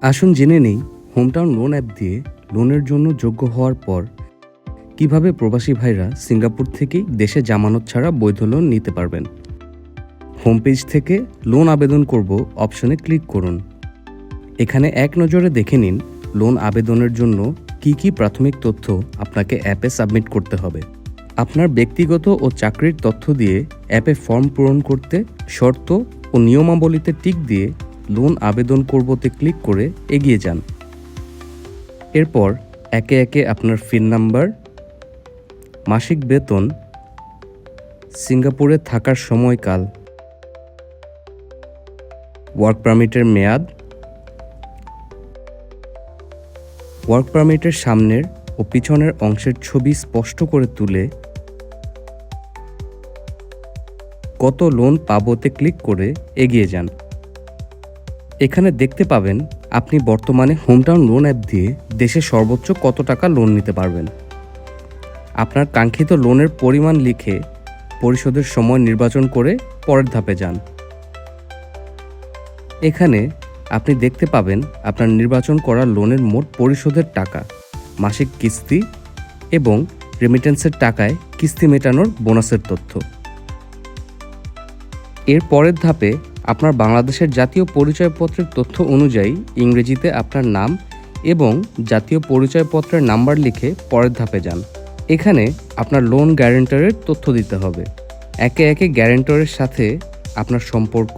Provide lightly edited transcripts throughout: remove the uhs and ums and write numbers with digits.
আসুন জেনে নেই হোমটাউন লোন অ্যাপ দিয়ে লোনের জন্য যোগ্য হওয়ার পর কিভাবে প্রবাসী ভাইরা সিঙ্গাপুর থেকেই দেশে জামানত ছাড়া বৈধ লোন নিতে পারবেন। হোম পেজ থেকে লোন আবেদন করব অপশনে ক্লিক করুন। এখানে এক নজরে দেখে নিন লোন আবেদনের জন্য কি কি প্রাথমিক তথ্য আপনাকে অ্যাপে সাবমিট করতে হবে। আপনার ব্যক্তিগত ও চাকরির তথ্য দিয়ে অ্যাপে ফর্ম পূরণ করতে শর্ত ও নিয়মাবলীতে টিক দিয়ে লোন আবেদন করবতে ক্লিক করে এগিয়ে যান। এরপর একে একে আপনার পিন নাম্বার, মাসিক বেতন, সিঙ্গাপুরে থাকার সময়কাল, ওয়ার্ক পারমিটের মেয়াদ, ওয়ার্ক পারমিটের সামনের ও পিছনের অংশের ছবি স্পষ্ট করে তুলে কত লোন পাবোতে ক্লিক করে এগিয়ে যান। এখানে দেখতে পাবেন আপনি বর্তমানে হোমটাউন লোন অ্যাপ দিয়ে দেশে সর্বোচ্চ কত টাকা লোন নিতে পারবেন। আপনার কাঙ্ক্ষিত লোনের পরিমাণ লিখে পরিশোধের সময় নির্বাচন করে পরের ধাপে যান। এখানে আপনি দেখতে পাবেন আপনার নির্বাচন করা লোনের মোট পরিশোধের টাকা, মাসিক কিস্তি এবং রেমিটেন্সের টাকায় কিস্তি মেটানোর বোনাসের তথ্য। এর পরের ধাপে আপনার বাংলাদেশের জাতীয় পরিচয়পত্রের তথ্য অনুযায়ী ইংরেজিতে আপনার নাম এবং জাতীয় পরিচয়পত্রের নাম্বার লিখে পরের ধাপে যান। এখানে আপনার লোন গ্যারেন্টরের তথ্য দিতে হবে। একে একে গ্যারেন্টরের সাথে আপনার সম্পর্ক,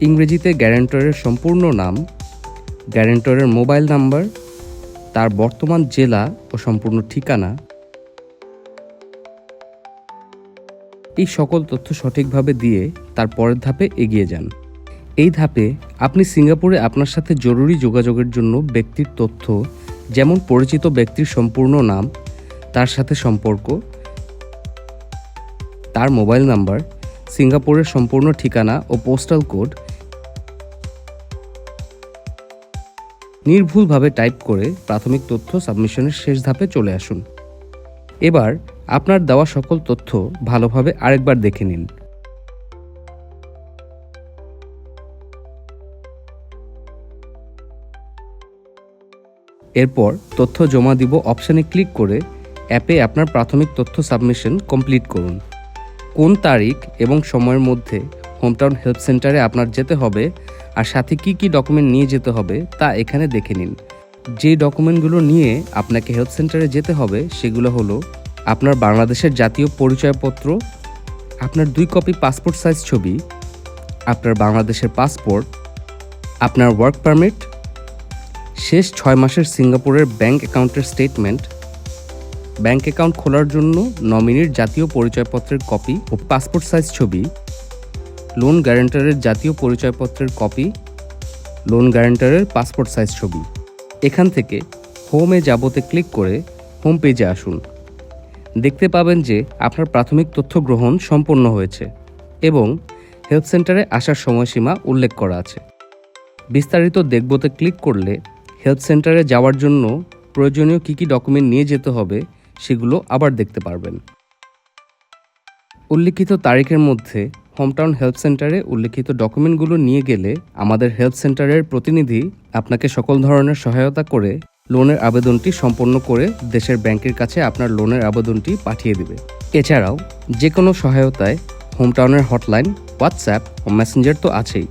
ইংরেজিতে গ্যারেন্টরের সম্পূর্ণ নাম, গ্যারেন্টরের মোবাইল নাম্বার, তার বর্তমান জেলা ও সম্পূর্ণ ঠিকানা, এই সকল তথ্য সঠিকভাবে দিয়ে তার পরের ধাপে এগিয়ে যান। এই ধাপে আপনি সিঙ্গাপুরে আপনার সাথে জরুরি যোগাযোগের জন্য ব্যক্তির তথ্য, যেমন পরিচিত ব্যক্তির সম্পূর্ণ নাম, তার সাথে সম্পর্ক, তার মোবাইল নাম্বার, সিঙ্গাপুরের সম্পূর্ণ ঠিকানা ও পোস্টাল কোড নির্ভুলভাবে টাইপ করে প্রাথমিক তথ্য সাবমিশনের শেষ ধাপে চলে আসুন। এবার আপনার দেওয়া সকল তথ্য ভালোভাবে আরেকবার দেখে নিন। এরপর তথ্য জমা দিব অপশানে ক্লিক করে অ্যাপে আপনার প্রাথমিক তথ্য সাবমিশন কমপ্লিট করুন। কোন তারিখ এবং সময়ের মধ্যে হোমটাউন হেল্প সেন্টারে আপনার যেতে হবে আর সাথে কি কি ডকুমেন্ট নিয়ে যেতে হবে তা এখানে দেখে নিন। যে ডকুমেন্টগুলো নিয়ে আপনাকে হেল্প সেন্টারে যেতে হবে সেগুলো হলো আপনার বাংলাদেশের জাতীয় পরিচয়পত্র, আপনার 2 কপি পাসপোর্ট সাইজ ছবি, আপনার বাংলাদেশের পাসপোর্ট, আপনার ওয়ার্ক পারমিট, শেষ 6 মাসের সিঙ্গাপুরের ব্যাংক অ্যাকাউন্টের স্টেটমেন্ট, ব্যাংক অ্যাকাউন্ট খোলার জন্য নমিনির জাতীয় পরিচয়পত্রের কপি ও পাসপোর্ট সাইজ ছবি, লোন গ্যারেন্টরের জাতীয় পরিচয়পত্রের কপি, লোন গ্যারেন্টরের পাসপোর্ট সাইজ ছবি। এখান থেকে হোমে যাবতে ক্লিক করে হোম পেজে আসুন। দেখতে পাবেন যে আপনার প্রাথমিক তথ্য গ্রহণ সম্পন্ন হয়েছে এবং হেল্প সেন্টারে আসার সময়সীমা উল্লেখ করা আছে। বিস্তারিত দেখবতে ক্লিক করলে হেল্প সেন্টারে যাওয়ার জন্য প্রয়োজনীয় কী কী ডকুমেন্ট নিয়ে যেতে হবে সেগুলো আবার দেখতে পারবেন। উল্লিখিত তারিখের মধ্যে হোমটাউন হেল্প সেন্টারে উল্লিখিত ডকুমেন্টগুলো নিয়ে গেলে আমাদের হেল্প সেন্টারের প্রতিনিধি আপনাকে সকল ধরনের সহায়তা করে লোনের আবেদনটি সম্পন্ন করে দেশের ব্যাংকের কাছে আপনার লোনের আবেদনটি পাঠিয়ে দেবে। এছাড়াও যে কোনো সহায়তায় হোমটাউনের হটলাইন, হোয়াটসঅ্যাপ ও মেসেঞ্জার তো আছেই।